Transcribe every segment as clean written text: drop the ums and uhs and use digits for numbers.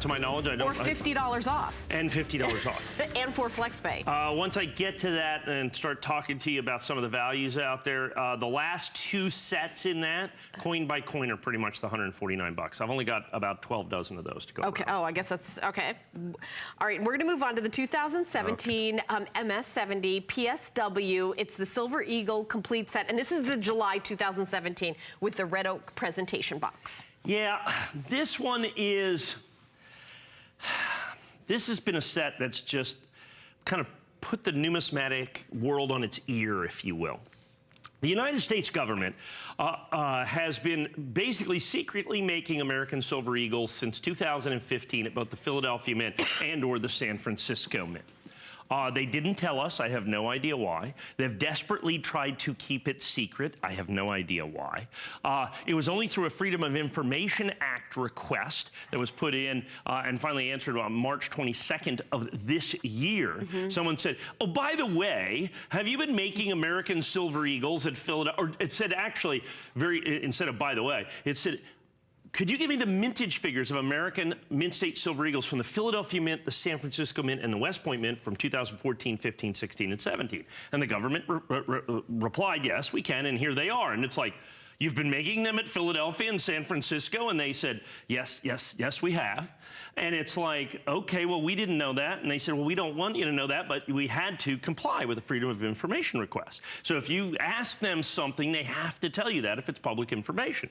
To my knowledge, I don't. Or $50 off. And $50 off. And for FlexPay. Once I get to that and start talking to you about some of the values out there, the last two sets in that, coin by coin, are pretty much the $149. I've only got about 12 dozen of those to go. Okay. Around. Oh, I guess that's okay. All right, we're going to move on to the 2017 MS70 PSW. It's the Silver Eagle complete set, and this is the July 2017 with the red oak presentation box. Yeah, this one is. This has been a set that's just kind of put the numismatic world on its ear, if you will. The United States government has been basically secretly making American Silver Eagles since 2015 at both the Philadelphia Mint and or the San Francisco Mint. They didn't tell us. I have no idea why. They've desperately tried to keep it secret. I have no idea why. It was only through a Freedom of Information Act request that was put in and finally answered on March 22nd of this year. Someone said, oh, by the way, have you been making American Silver Eagles at Philadelphia? Or it said actually, instead of by the way, it said, could you give me the mintage figures of American Mint State Silver Eagles from the Philadelphia Mint, the San Francisco Mint, and the West Point Mint from 2014, 15, 16, and 17? And the government replied, yes, we can, and here they are. And it's like, you've been making them at Philadelphia and San Francisco? And they said, yes, yes, yes, we have. And it's like, okay, well, we didn't know that. And they said, well, we don't want you to know that, but we had to comply with the Freedom of Information request. So if you ask them something, they have to tell you that if it's public information.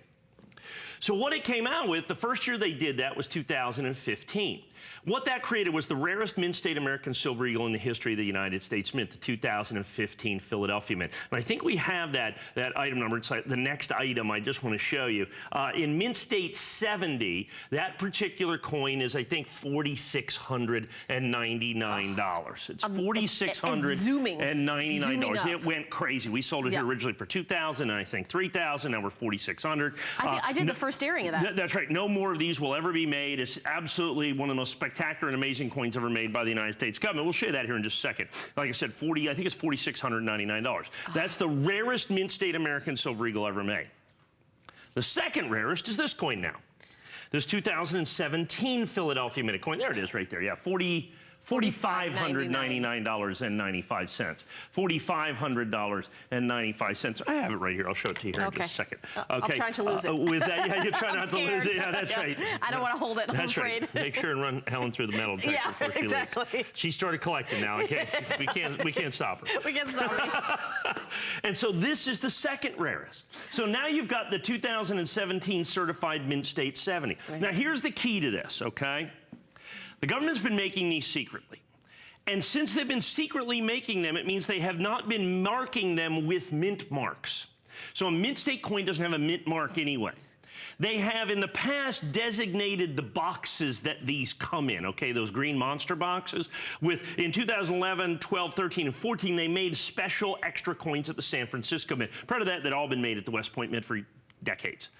So what it came out with, the first year they did that was 2015. What that created was the rarest Mint State American Silver Eagle in the history of the United States Mint, the 2015 Philadelphia Mint. And I think we have that item number. It's like the next item I just want to show you. In Mint State 70, that particular coin is, I think, $4,699. It's $4,699. It went crazy. We sold it here originally for $2,000, and I think $3,000. Now we're $4,600. I did the first airing of that. That's right. No more of these will ever be made. It's absolutely one of the most spectacular and amazing coins ever made by the United States government. We'll show you that here in just a second. Like I said, I think it's $4,699. That's the rarest Mint State American Silver Eagle ever made. The second rarest is this coin now. This 2017 Philadelphia Mint coin. There it is right there. Yeah, $4,599.95. $4,500.95. I have it right here. I'll show it to you here in just a second. Okay. I'm trying to lose it. With that, yeah, you're trying not to lose it. Yeah, that's right. I don't want to hold it, I'm afraid. Right. Make sure and run Helen through the metal detector before she leaves. She started collecting now. We can't stop her. We can't stop her. And so this is the second rarest. So now you've got the 2017 certified Mint State 70. Right. Now here's the key to this, okay? The government's been making these secretly. And since they've been secretly making them, it means they have not been marking them with mint marks. So a Mint State coin doesn't have a mint mark anyway. They have in the past designated the boxes that these come in, okay, those green monster boxes. In 2011, 12, 13, and 14, they made special extra coins at the San Francisco Mint. Part of that had all been made at the West Point Mint for decades.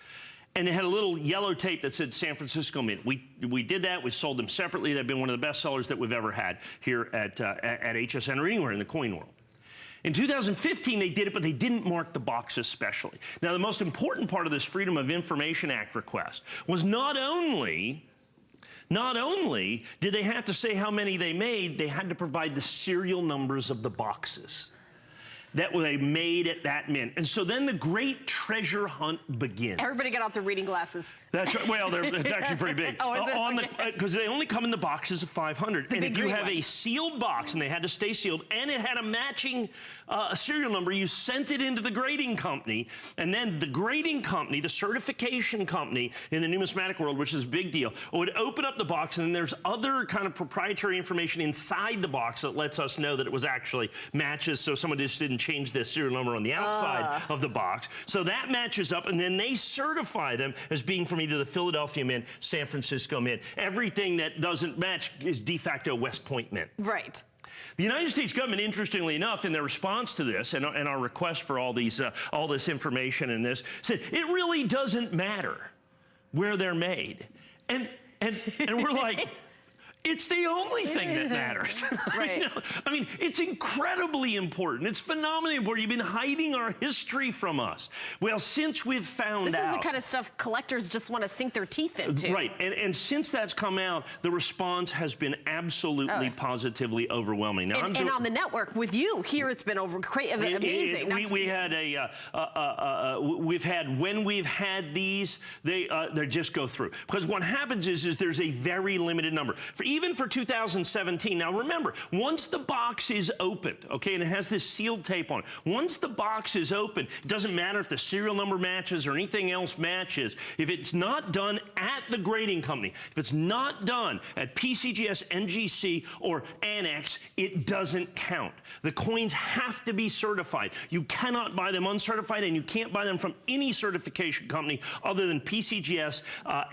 And they had a little yellow tape that said San Francisco Mint. We did that. We sold them separately. They've been one of the best sellers that we've ever had here at HSN or anywhere in the coin world. In 2015, they did it, but they didn't mark the boxes specially. Now, the most important part of this Freedom of Information Act request was not only did they have to say how many they made, they had to provide the serial numbers of the boxes that they made at that mint. And so then the great treasure hunt begins. Everybody get out their reading glasses. That's right. Well, it's actually pretty big. Oh, is it? Because they only come in the boxes of 500. And if you have a sealed box, and they had to stay sealed, and it had a matching serial number, you sent it into the grading company, and then the grading company, the certification company in the numismatic world, which is a big deal, would open up the box, and then there's other kind of proprietary information inside the box that lets us know that it was actually matches, so someone just didn't change the serial number on the outside of the box. So that matches up, and then they certify them as being from either the Philadelphia Mint, San Francisco Mint. Everything that doesn't match is de facto West Point Mint. Right. The United States government, interestingly enough, in their response to this and our request for all this information and this, said it really doesn't matter where they're made. And we're like, It's the only thing that matters. Right. I mean, it's incredibly important. It's phenomenally important. You've been hiding our history from us. Well, since we've found out. This is the kind of stuff collectors just want to sink their teeth into. Right. And since that's come out, the response has been absolutely, positively overwhelming. Now, and on the network with you here, it's been amazing. We've had, when we've had these, they just go through. Because what happens is there's a very limited number. Even for 2017, now remember, once the box is opened, okay, and it has this sealed tape on it, once the box is open, it doesn't matter if the serial number matches or anything else matches. If it's not done at the grading company, if it's not done at PCGS, NGC, or Annex, it doesn't count. The coins have to be certified. You cannot buy them uncertified, and you can't buy them from any certification company other than PCGS,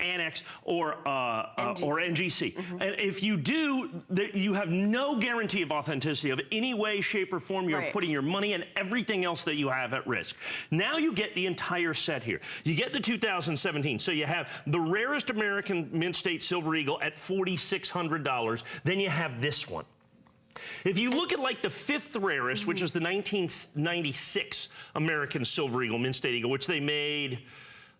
Annex, or NGC. And if you do, you have no guarantee of authenticity of any way, shape, or form. You're putting your money and everything else that you have at risk. Now you get the entire set here. You get the 2017. So you have the rarest American Mint State Silver Eagle at $4,600. Then you have this one. If you look at like the fifth rarest, which is the 1996 American Silver Eagle, Mint State Eagle, which they made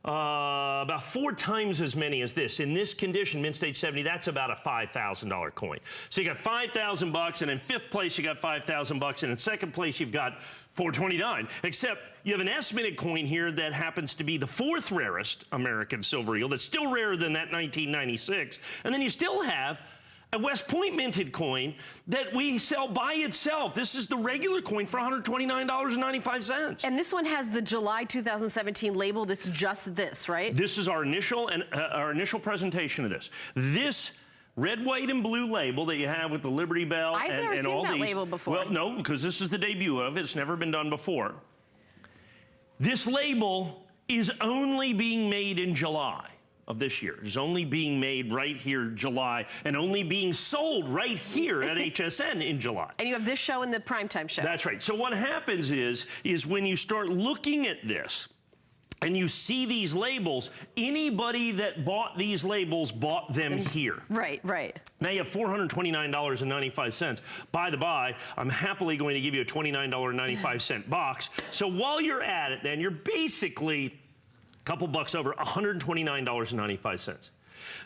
about 4 times as many as this. In this condition, Mint State 70, that's about a $5,000 coin. So you got $5,000, and in fifth place you got $5,000, and in second place you've got $429. Except you have an estimated coin here that happens to be the fourth rarest American Silver Eagle. That's still rarer than that 1996, and then you still have a West Point minted coin that we sell by itself. This is the regular coin for $129.95. And this one has the July 2017 label. That's just this, right? This is our initial presentation of this. This red, white, and blue label that you have with the Liberty Bell I've never and seen all that these. label before. Well, no, because this is the debut of it. It's never been done before. This label is only being made in July of this year. It's only being made right here, July, and only being sold right here at HSN in July. And you have this show and the primetime show. That's right. So what happens is when you start looking at this, and you see these labels, anybody that bought these labels bought them here. Right, right. Now you have $429.95. By the by, I'm happily going to give you a $29.95 box. So while you're at it, then you're basically couple bucks over, $129.95.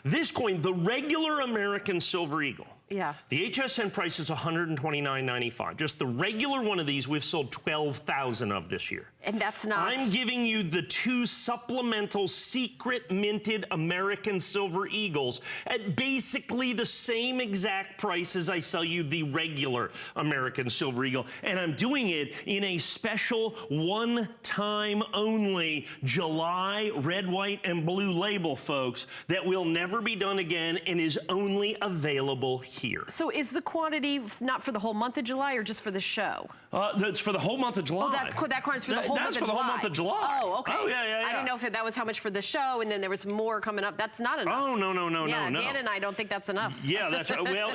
This coin, the regular American Silver Eagle, the HSN price is $129.95. Just the regular one of these, we've sold 12,000 of this year. And that's not... I'm giving you the 2 supplemental secret minted American Silver Eagles at basically the same exact price as I sell you the regular American Silver Eagle. And I'm doing it in a special one-time only July red, white, and blue label, folks, that will never be done again and is only available here. So is the quantity not for the whole month of July or just for the show? That's for the whole month of July. Oh, that coin's for the whole month of July. That's for the whole month of July. Oh, okay. Oh, yeah. I didn't know if that was how much for the show, and then there was more coming up. That's not enough. Oh, no. Yeah, Dan and I don't think that's enough. Yeah, that's right. Well,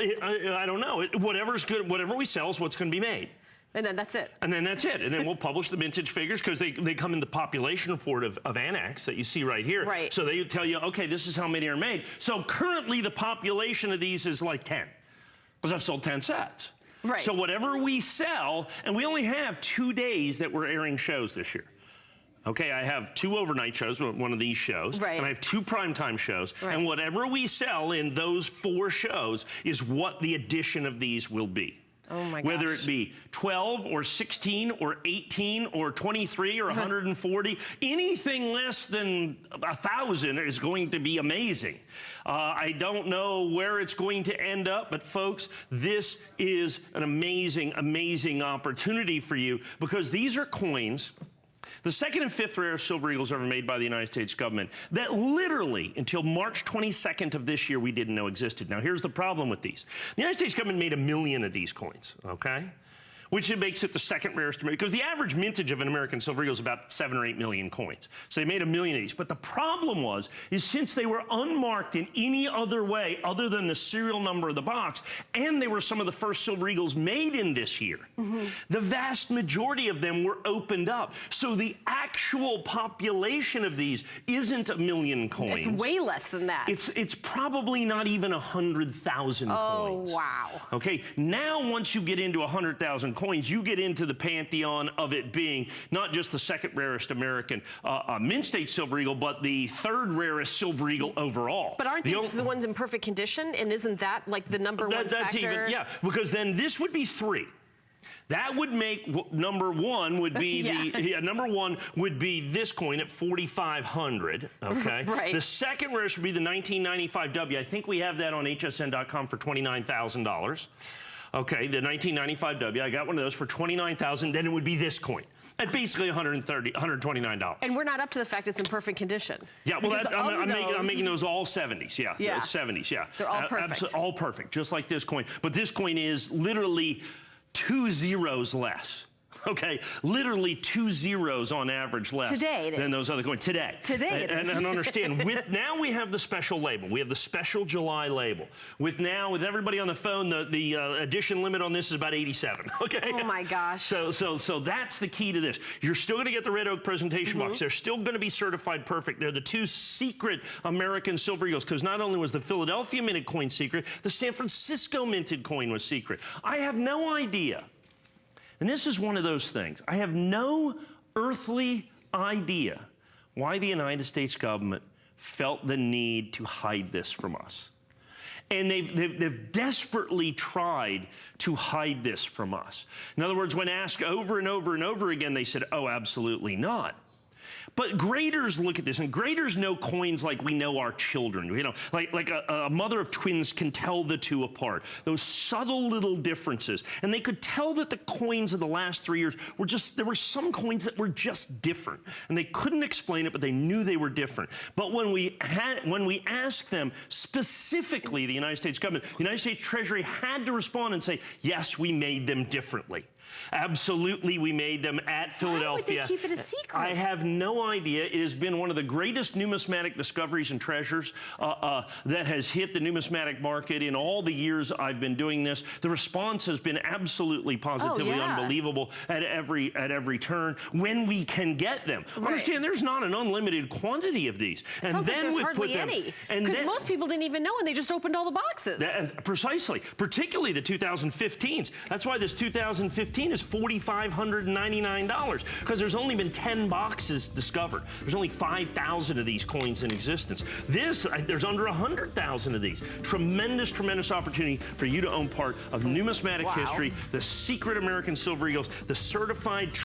I don't know. Whatever's good, whatever we sell is what's going to be made. And then that's it. And then that's it. And then we'll publish the mintage figures because they come in the population report of Annex that you see right here. Right. So they tell you, okay, this is how many are made. So currently the population of these is like 10 because I've sold 10 sets. Right. So whatever we sell, and we only have 2 days that we're airing shows this year. Okay, I have 2 overnight shows, one of these shows, right. and I have 2 primetime shows, right. and whatever we sell in those 4 shows is what the addition of these will be. Oh my gosh. Whether it be 12 or 16 or 18 or 23 or 140, anything less than 1,000 is going to be amazing. I don't know where it's going to end up, but folks, this is an amazing, amazing opportunity for you because these are coins. The second and fifth rarest silver eagles ever made by the United States government that literally until March 22nd of this year we didn't know existed. Now here's the problem with these. The United States government made 1 million of these coins, okay? which it makes it the second rarest, because the average mintage of an American Silver Eagle is about 7 or 8 million coins. So they made 1 million of these. But the problem is since they were unmarked in any other way other than the serial number of the box, and they were some of the first Silver Eagles made in this year, the vast majority of them were opened up. So the actual population of these isn't 1 million coins. It's way less than that. It's probably not even 100,000 coins. Oh, wow. Okay, now once you get into 100,000 coins, you get into the pantheon of it being not just the second rarest American mint state Silver Eagle, but the third rarest Silver Eagle overall. But aren't these the ones in perfect condition? And isn't that like the number one that's factor? Even, yeah, because then this would be 3. That would make number 1 would be number 1 would be this coin at 4,500. Okay. Right. The second rarest would be the 1995 W. I think we have that on HSN.com for $29,000. Okay, the 1995 W. I got one of those for $29,000. Then it would be this coin at basically $129. And we're not up to the fact it's in perfect condition. Yeah, well, I'm making those all 70s. Yeah, yeah. 70s. Yeah, they're all perfect. All perfect, just like this coin. But this coin is literally 2 zeros less. Okay, literally 2 zeros on average less than those other coins. Today and understand, now we have the special label. We have the special July label. With everybody on the phone, the edition limit on this is about 87. Okay. Oh my gosh. So that's the key to this. You're still going to get the red oak presentation box. They're still going to be certified perfect. They're the 2 secret American Silver Eagles, because not only was the Philadelphia minted coin secret, the San Francisco minted coin was secret. I have no idea. And this is one of those things. I have no earthly idea why the United States government felt the need to hide this from us. And they've desperately tried to hide this from us. In other words, when asked over and over and over again, they said, oh, absolutely not. But graders look at this, and graders know coins like we know our children. You know, like a mother of twins can tell the two apart. Those subtle little differences. And they could tell that the coins of the last 3 years were there were some coins that were just different. And they couldn't explain it, but they knew they were different. But when we asked them, specifically the United States government, the United States Treasury had to respond and say, yes, we made them differently. Absolutely, we made them at Philadelphia. Why would they keep it a secret? I have no idea. It has been one of the greatest numismatic discoveries and treasures that has hit the numismatic market in all the years I've been doing this. The response has been absolutely positively unbelievable at every turn when we can get them. Right. Understand, there's not an unlimited quantity of these. And then we've put them. Because most people didn't even know, and they just opened all the boxes. Precisely, particularly the 2015s. That's why this 2015 is $4,599, because there's only been 10 boxes discovered. There's only 5,000 of these coins in existence. There's under 100,000 of these. Tremendous, tremendous opportunity for you to own part of numismatic history, the secret American Silver Eagles, the certified